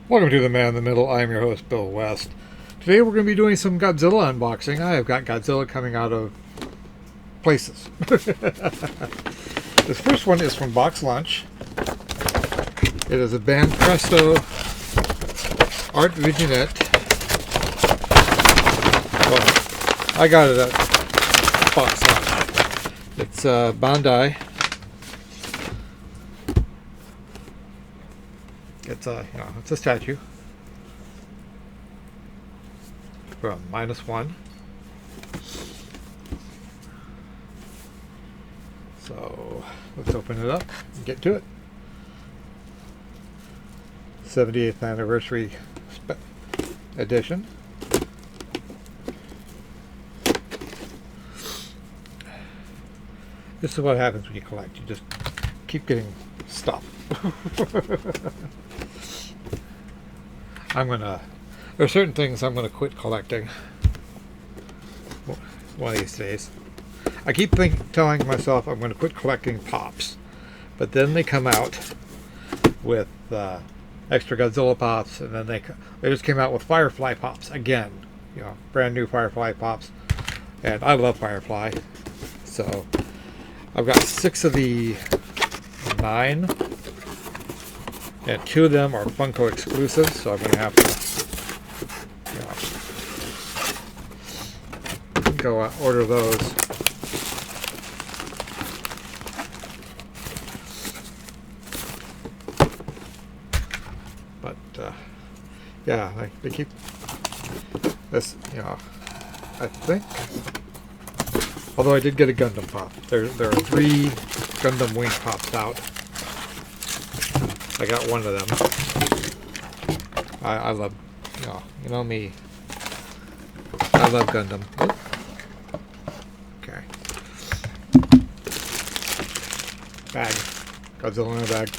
Welcome to The Man in the Middle. I'm your host, Bill West. Today we're going to be doing some Godzilla unboxing. I have got Godzilla coming out of places. This first one is from Box Lunch. It is a Band Presto Art Vignette. Well, I got it at Box Lunch. It's Bandai. It's a statue from -1. So let's open it up and get to it. 78th anniversary edition. This is what happens when you collect. You just keep getting stuff. There are certain things I'm gonna quit collecting one of these days. I keep telling myself I'm gonna quit collecting pops, but then they come out with extra Godzilla pops, and then they just came out with Firefly pops again. Brand new Firefly pops, and I love Firefly. So I've got 6 of the 9. And 2 of them are Funko exclusives, so I'm going to have to go order those. But yeah, they keep this. I think. Although I did get a Gundam pop. There are 3 Gundam wing pops out. I got one of them. I love, you know me. I love Gundam. Oh. Okay. Bag. Godzilla in a bag.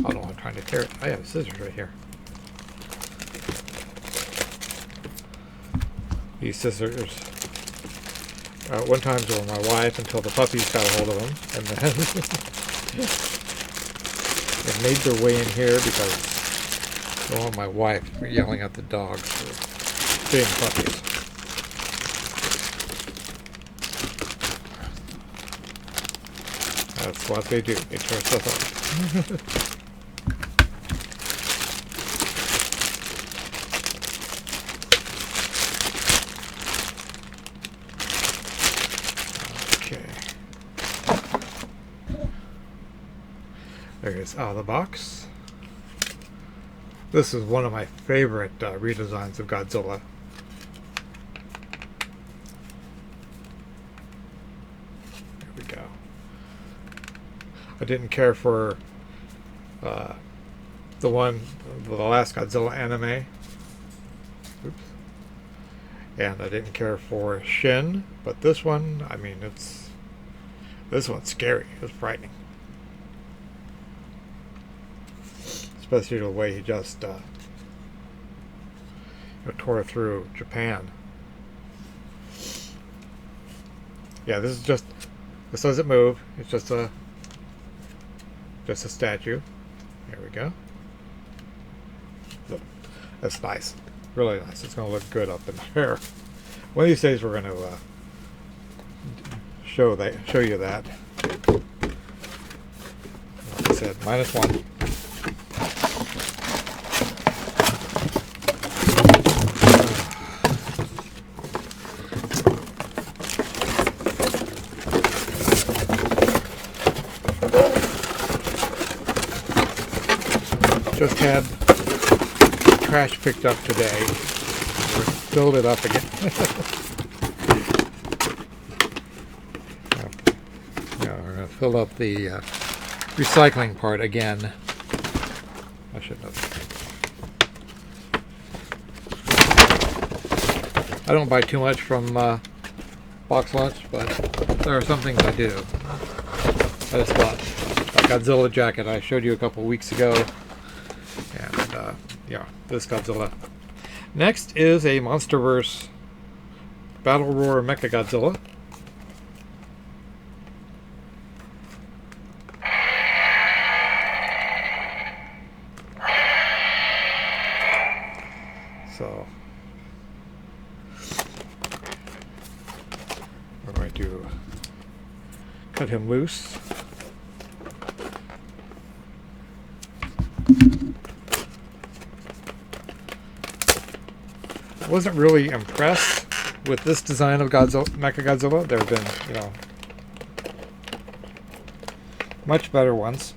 Oh no, I'm trying to tear it. I have scissors right here. These scissors one time were my wife until the puppies got a hold of them, and then they made their way in here because I don't want my wife yelling at the dogs for being puppies. That's what they do. They tear stuff up. There it is out of the box. This is one of my favorite redesigns of Godzilla. There we go. I didn't care for the last Godzilla anime. Oops. And I didn't care for Shin, but this one, I mean, this one's scary. It's frightening. Especially the way he just tore through Japan. Yeah, this doesn't move. It's just a statue. There we go. Look, that's nice, really nice. It's going to look good up in there. One of these days we're going to show you that. Like I said, -1. Just had trash picked up today. Filled it up again. We're going to fill up the recycling part again. I shouldn't have. I don't buy too much from Box Lunch, but there are some things I do. I just bought a Godzilla jacket I showed you a couple weeks ago. And yeah, this Godzilla. Next is a MonsterVerse Battle Roar Mechagodzilla. So we're going to cut him loose. I wasn't really impressed with this design of Mechagodzilla. There have been, much better ones.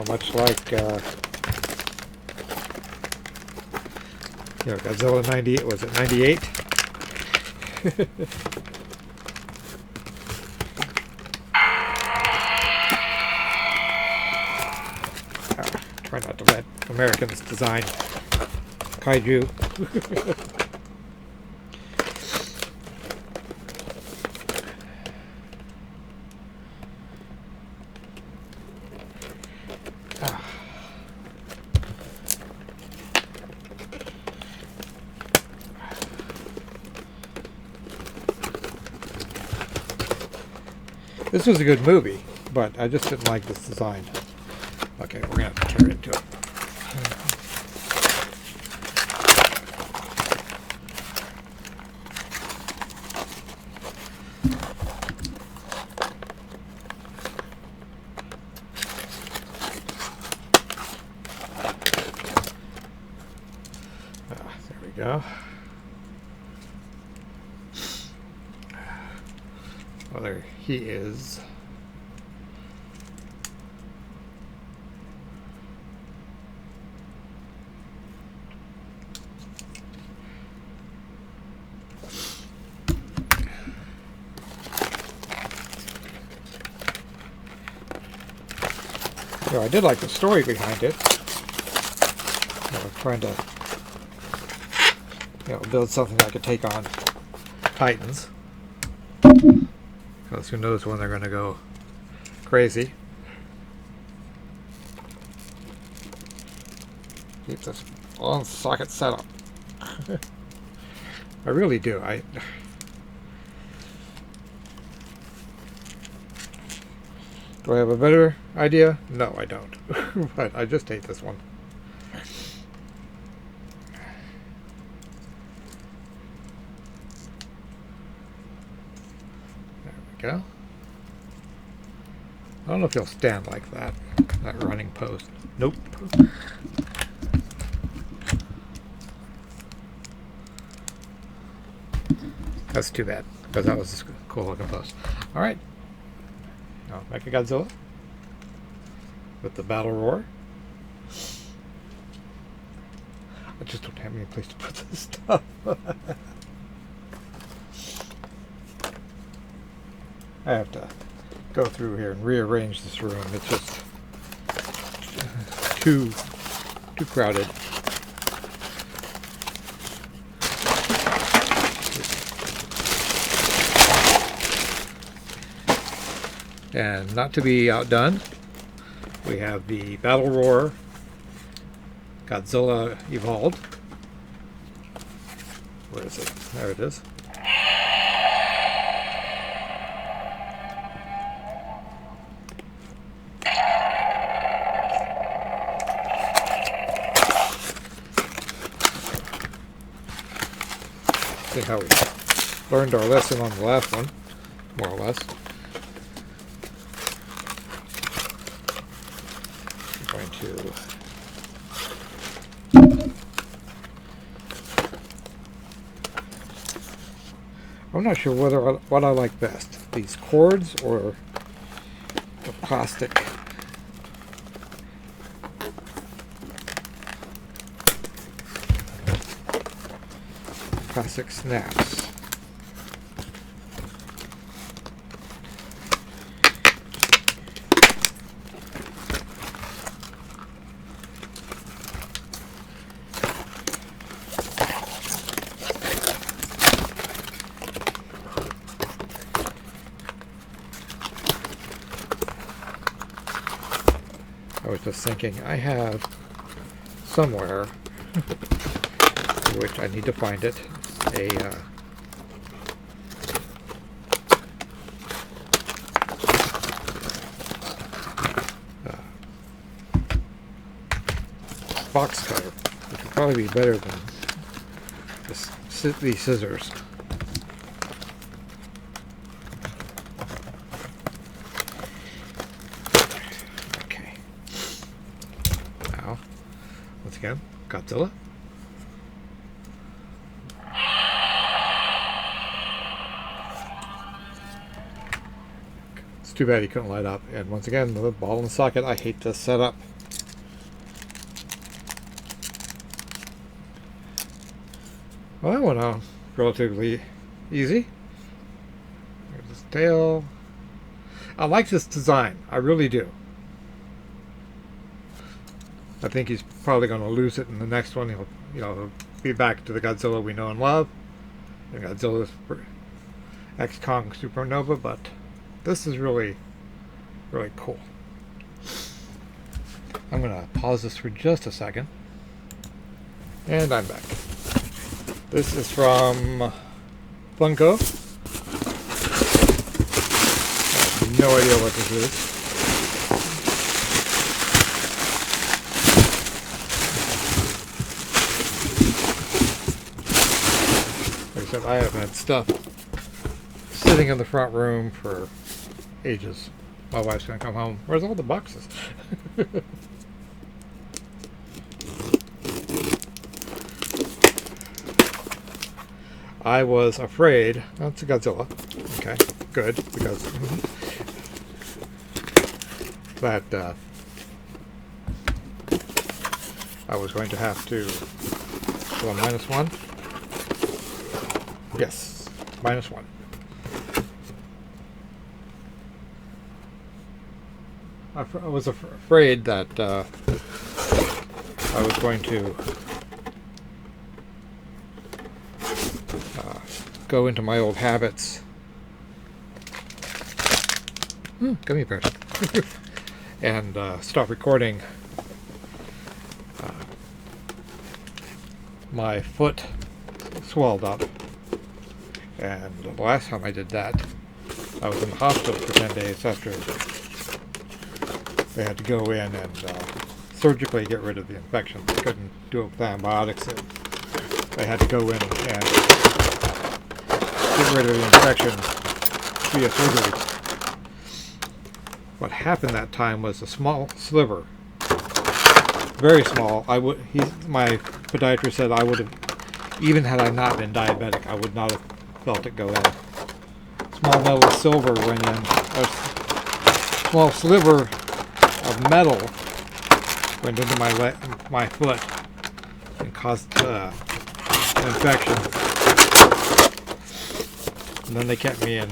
Much like Godzilla 98, was it 98? Try not to let Americans design Kaiju. This was a good movie, but I just didn't like this design. Okay, we're going to have to tear into it. There we go. Well, there he is. So I did like the story behind it. Trying to build something that could take on Titans. Because who knows when they're going to go crazy. Keep this long socket setup. I really do. Do I have a better idea? No, I don't. But I just hate this one. Go. I don't know if he'll stand like that running post. Nope. That's too bad, because that was a cool looking post. Alright. Now, Mechagodzilla with the Battle Roar. I just don't have any place to put this stuff. I have to go through here and rearrange this room. It's just too crowded. And not to be outdone, we have the Battle Roar Godzilla Evolved. Where is it? There it is. See how we learned our lesson on the last one, more or less. I'm going to I'm not sure what I like best, these cords or the plastic. Plastic snaps. just thinking I have somewhere, which I need to find it, a box cutter, which would probably be better than these scissors. Okay. Now, once again, Godzilla. It's too bad he couldn't light up. And once again, the ball in the socket. I hate this setup. Well, that went on relatively easy. There's his tail. I like this design. I really do. I think he's probably going to lose it in the next one. He'll be back to the Godzilla we know and love. And Godzilla's X-Kong Supernova, but this is really, really cool. I'm going to pause this for just a second. And I'm back. This is from Funko. I have no idea what this is. Like I said, I have had stuff sitting in the front room for ages. My wife's going to come home. Where's all the boxes? I was afraid. That's a Godzilla. Okay, good, because that I was going to have to. Well, -1. Yes, -1. I was afraid that I was going to go into my old habits. Gummy bears. And stop recording. My foot swelled up, and the last time I did that, I was in the hospital for 10 days after they had to go in and surgically get rid of the infection. They couldn't do it with antibiotics. They had to go in and get rid of the infection via surgery. What happened that time was a small sliver, very small. My podiatrist said I would have, even had I not been diabetic, I would not have felt it go in. Small metal silver went in. A small sliver of metal went into my foot and caused an infection. And then they kept me in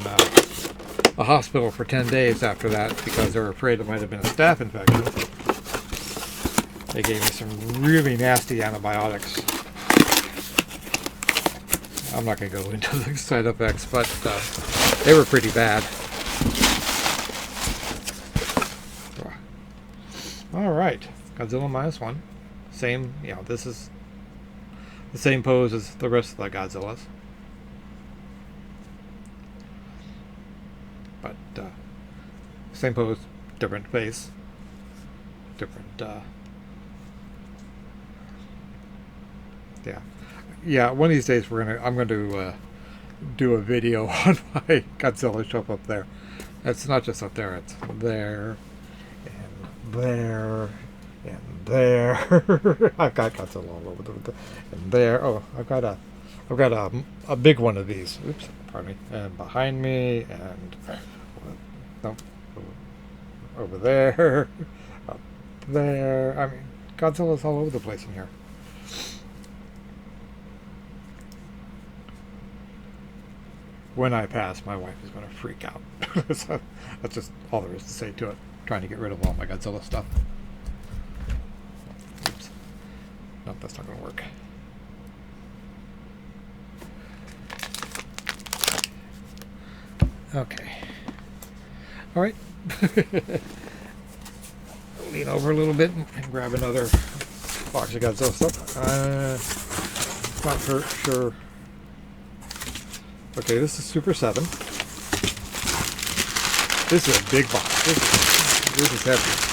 a hospital for 10 days after that because they were afraid it might have been a staph infection. They gave me some really nasty antibiotics. I'm not going to go into the side effects, but they were pretty bad. All right, Godzilla -1. Same, this is the same pose as the rest of the Godzillas. But same pose, different face, different. Yeah. One of these days I'm going to do a video on my Godzilla show up there. It's not just up there; it's there, and there, and there. I've got Godzilla all over and there. Oh, I've got a big one of these. Oops, pardon me. And behind me, and no, over there, up there. I mean, Godzilla's all over the place in here. When I pass, my wife is going to freak out. So that's just all there is to say to it. Trying to get rid of all my Godzilla stuff. Oops. Nope, that's not going to work. Okay. All right. lean over a little bit and grab another box of Godzilla stuff. Not for sure. Okay, this is Super 7. This is a big box. This is heavy.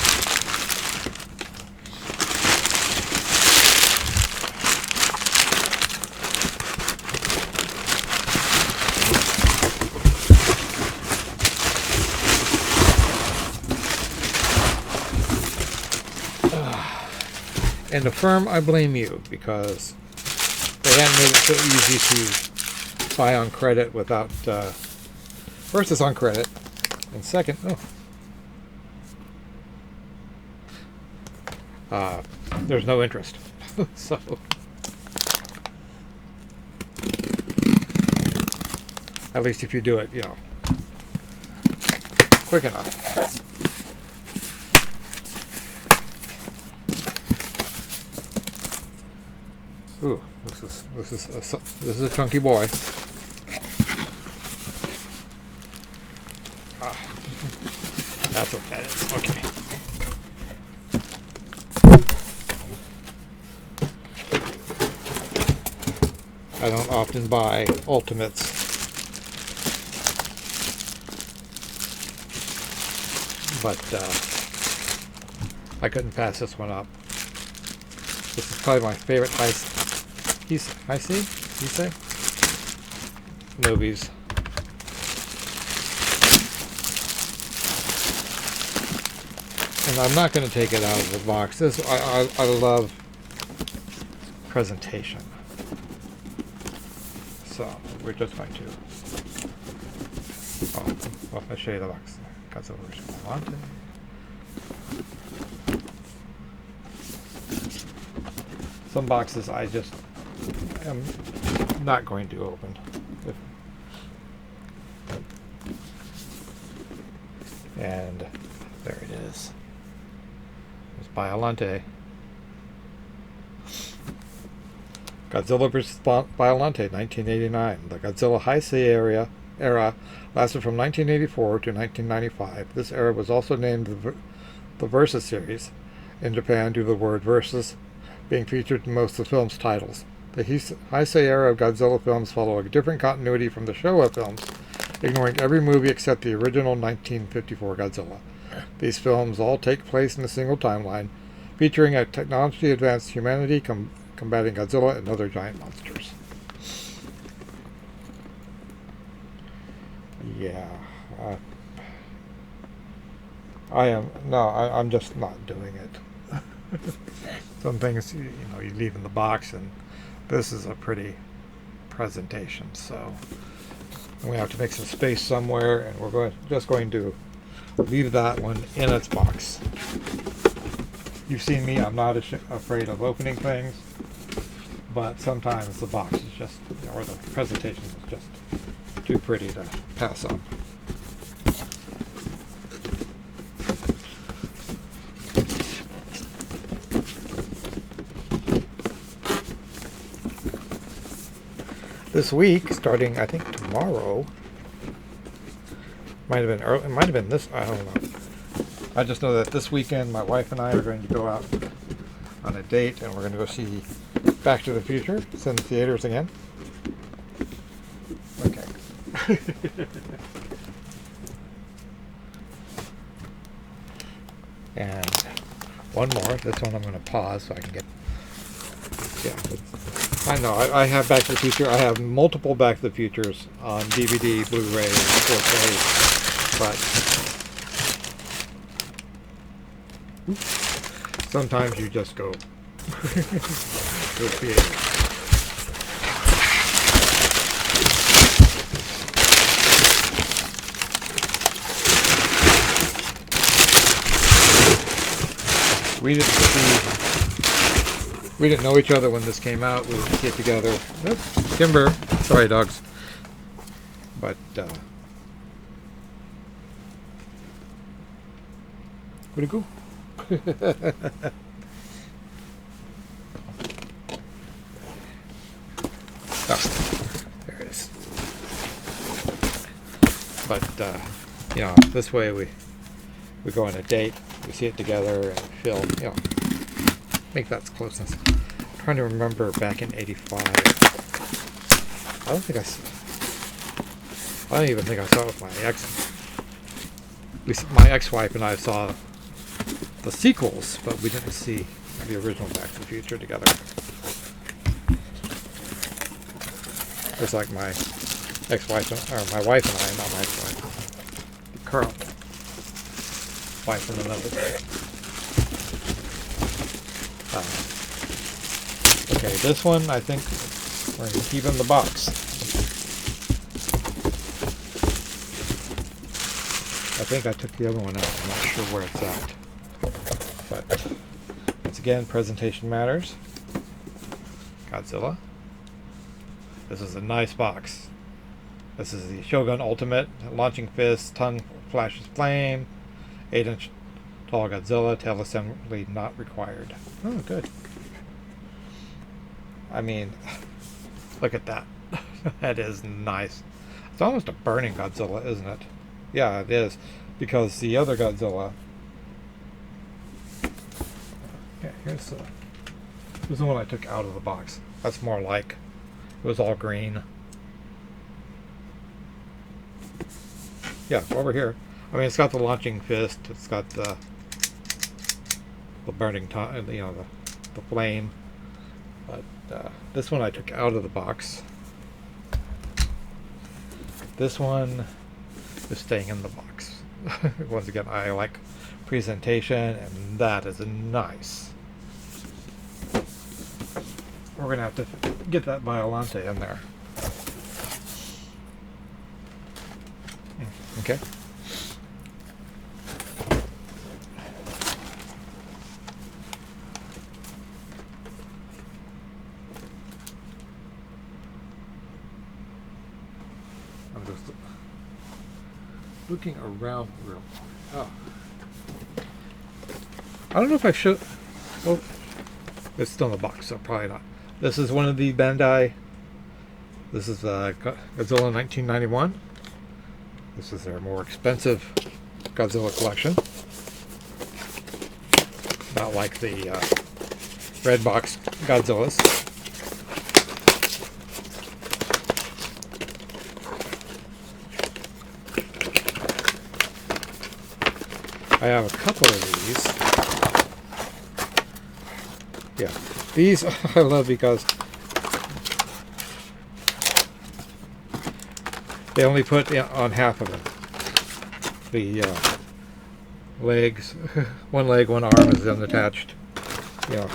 And the firm, I blame you, because they hadn't made it so easy to buy on credit without, first it's on credit, and second, there's no interest. So, at least if you do it, quick enough. Ooh, this is a chunky boy. That's what that is. Okay. I don't often buy Ultimates, but I couldn't pass this one up. This is probably my favorite Heisei movies. And I'm not going to take it out of the box. This I love presentation. So we're just going to. I'll show you the box. Godzilla version Volante. Some boxes I just am not going to open. And there it is. It's Biollante. Godzilla vs. Biollante, 1989. The Godzilla Heisei era lasted from 1984 to 1995. This era was also named the Versus series in Japan due to the word versus being featured in most of the film's titles. The Heisei era of Godzilla films follow a different continuity from the Showa films, ignoring every movie except the original 1954 Godzilla. These films all take place in a single timeline, featuring a technology-advanced humanity combating Godzilla and other giant monsters. Yeah. I'm just not doing it. Some things, you leave in the box, and this is a pretty presentation, so we have to make some space somewhere, and we're just going to leave that one in its box. You've seen me, I'm not afraid of opening things, but sometimes the box is just, or the presentation is just too pretty to pass up. This week, starting I think tomorrow, might have been early, it might have been this, I don't know. I just know that this weekend my wife and I are going to go out on a date, and we're going to go see Back to the Future. It's in the theaters again. Okay. And one more. This one I'm going to pause so I can get. Yeah, I know. I have Back to the Future. I have multiple Back to the Futures on DVD, Blu-ray, and 4K. But sometimes you just go to a theater. We didn't know each other when this came out. We would get together. Oops, Kimber. Sorry, dogs. But where'd it go? Oh, there it is. But this way we go on a date. we see it together and feel, you know, make that closeness. I'm trying to remember back in '85. I don't think I don't even think I saw it with my ex. At least my ex-wife and I saw the sequels, but we didn't see the original Back to the Future together. It's like my ex-wife, or my wife and I, not my ex-wife, the current wife and another day. Okay, this one I think we're going to keep in the box. I think I took the other one out. I'm not sure where it's at. But once again, presentation matters. Godzilla. This is a nice box. This is the Shogun Ultimate. Launching fist, tongue flashes flame. 8-inch tall Godzilla. Tail assembly not required. Oh, good. I mean, look at that. That is nice. It's almost a burning Godzilla, isn't it? Yeah, it is. Because the other Godzilla... Yeah, here's the one I took out of the box. That's more like... It was all green. Yeah, over here. I mean, it's got the launching fist. It's got the burning tongue, you know, the flame. But this one I took out of the box. This one is staying in the box. Once again, I like presentation, and that is nice. We're going to have to get that Violante in there. Okay. I'm just looking around real quick. Oh. I don't know if I should... Well, it's still in the box, so probably not. This is one of the Bandai. This is Godzilla 1991. This is their more expensive Godzilla collection. Not like the red box Godzillas. I have a couple of these. Yeah, these I love because they only put on half of it. The legs, one leg, one arm is unattached. Yeah.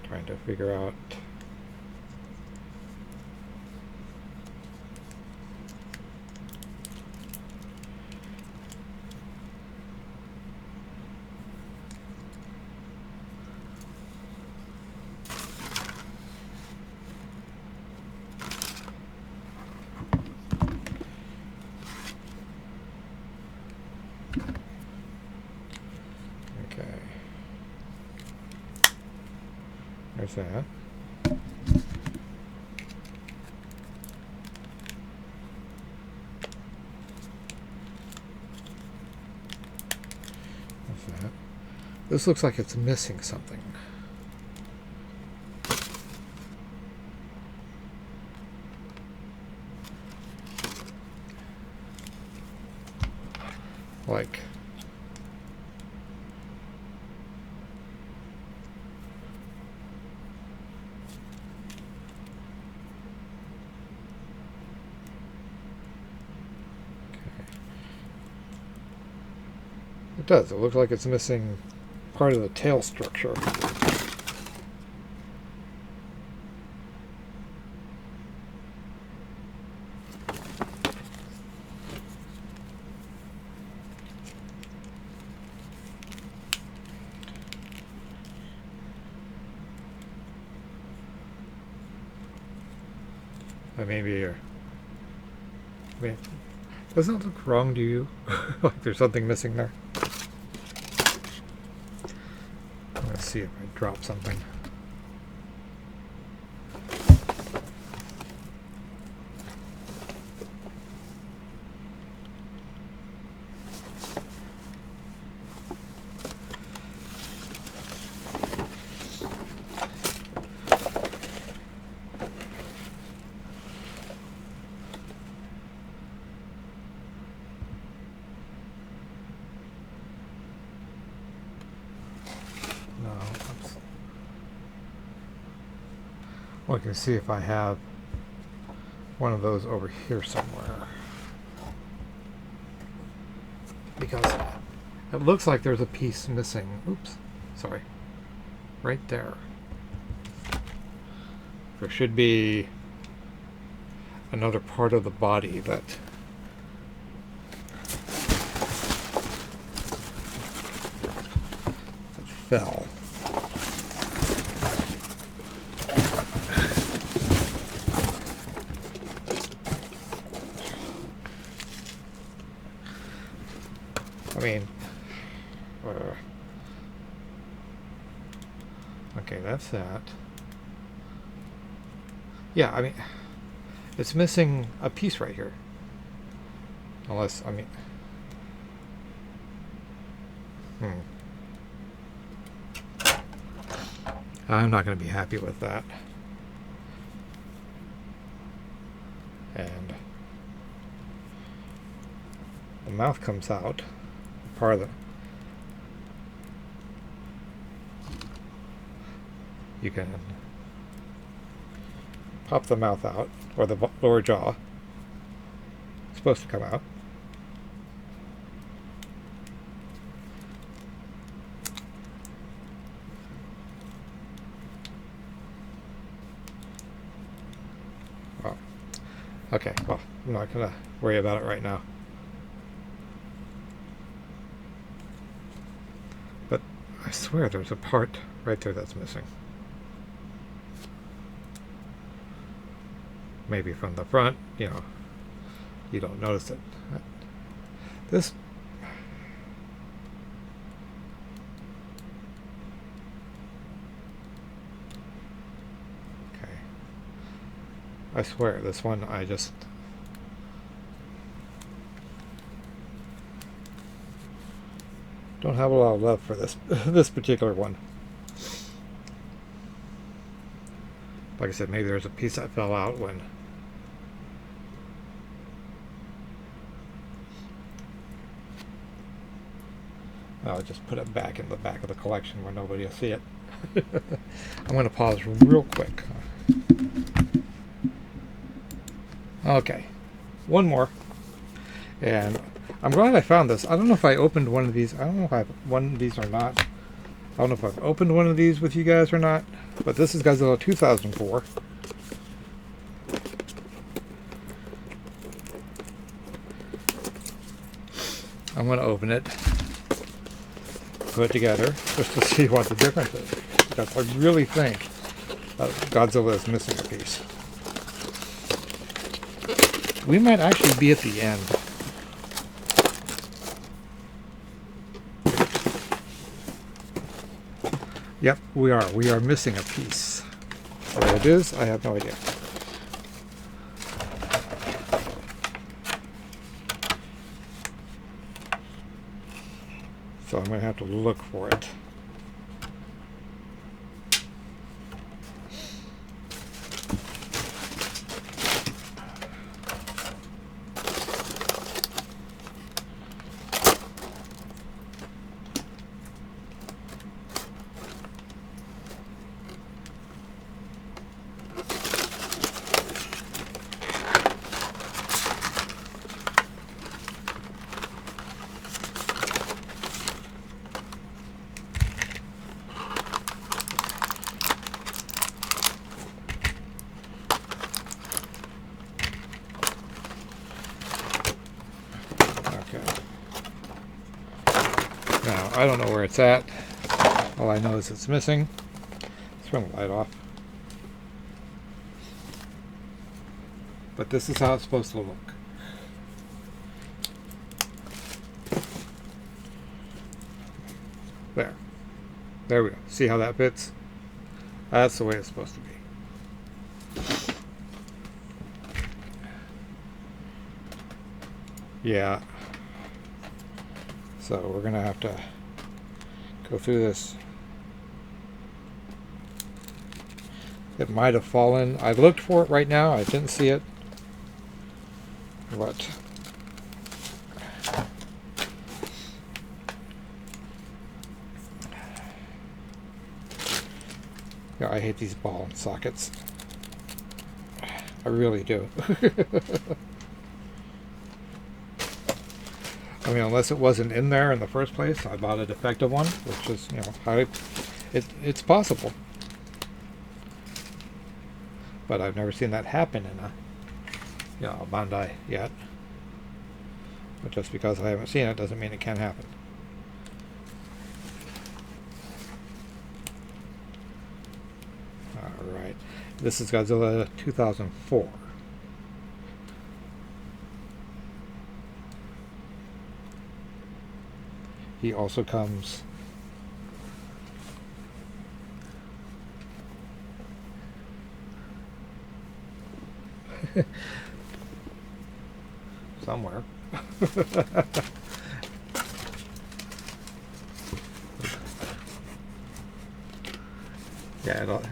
Trying to figure out. There's that. There's that. This looks like it's missing something. Like... It does. It looks like it's missing part of the tail structure. Maybe I mean, doesn't it look wrong to you? Like there's something missing there? Let's see if I drop something. Well, I can see if I have one of those over here somewhere. Because it looks like there's a piece missing. Oops, sorry. Right there. There should be another part of the body that fell. I mean, okay, that's that. Yeah, I mean, it's missing a piece right here. Unless, I mean, I'm not going to be happy with that. And the mouth comes out. Part of the... You can pop the mouth out, or the lower jaw. It's supposed to come out. Well, okay, well, I'm not going to worry about it right now. But I swear there's a part right there that's missing. Maybe from the front, you know, you don't notice it. This... Okay. I swear, this one, I just... don't have a lot of love for this this particular one. Like I said, maybe there's a piece that fell out when... I'll just put it back in the back of the collection where nobody will see it. I'm going to pause real quick. Okay, one more. And I'm glad I found this. I don't know if I opened one of these. I don't know if I've one of these or not. I don't know if I've opened one of these with you guys or not. But this is Godzilla 2004. I'm going to open it, put it together, just to see what the difference is. Because I really think Godzilla is missing a piece. We might actually be at the end. Yep, we are. We are missing a piece. What it is, I have no idea. So I'm going to have to look for it. Now, I don't know where it's at. All I know is it's missing. Let's turn the light off. But this is how it's supposed to look. There. There we go. See how that fits? That's the way it's supposed to be. Yeah. So we're going to have to go through this. It might have fallen. I looked for it right now. I didn't see it. But yeah, I hate these ball sockets. I really do. I mean, unless it wasn't in there in the first place, I bought a defective one, which is, you know, it's possible. But I've never seen that happen in a, you know, a Bandai yet. But just because I haven't seen it doesn't mean it can't happen. Alright. This is Godzilla 2004. He also comes somewhere. Yeah, it'll...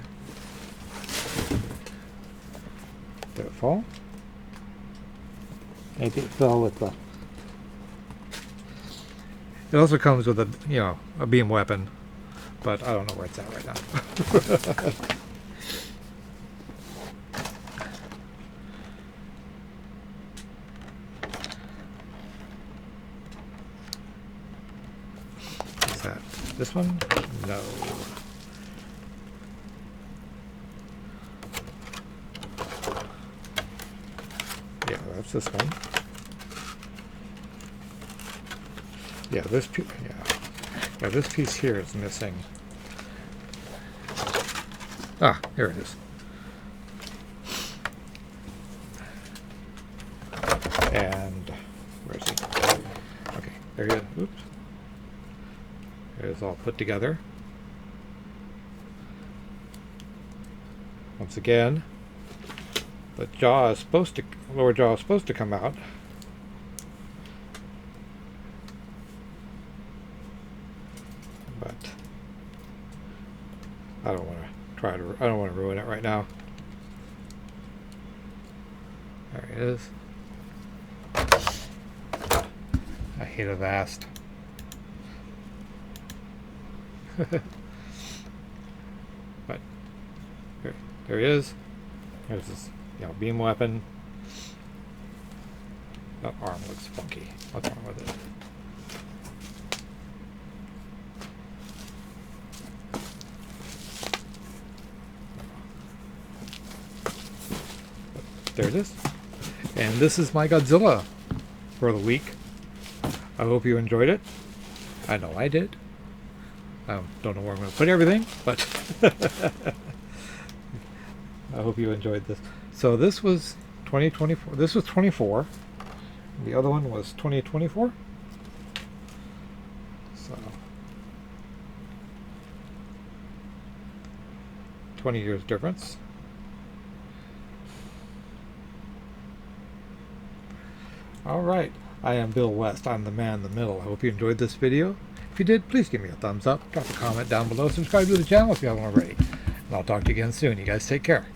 Did it fall? Maybe it fell with the... It also comes with a, you know, a beam weapon, but I don't know where it's at right now. Is that this one? No. Yeah, that's this one. Yeah, this piece. Yeah, this piece here is missing. Ah, here it is. And where is he? Okay, there he is. Oops. It is all put together. Once again, the jaw is supposed to, lower jaw is supposed to come out. But I don't want to try to, I don't want to ruin it right now. There it is. I hate a vast. But there he is. There's this, you know, beam weapon. That arm looks funky. What's wrong with it? There it is. And this is my Godzilla for the week. I hope you enjoyed it. I know I did. I don't know where I'm going to put everything, but I hope you enjoyed this. So this was 2024. This was 24. The other one was 2024. So 20 years difference. All right. I am Bill West. I'm the man in the middle. I hope you enjoyed this video. If you did, please give me a thumbs up. Drop a comment down below. Subscribe to the channel if you haven't already. And I'll talk to you again soon. You guys take care.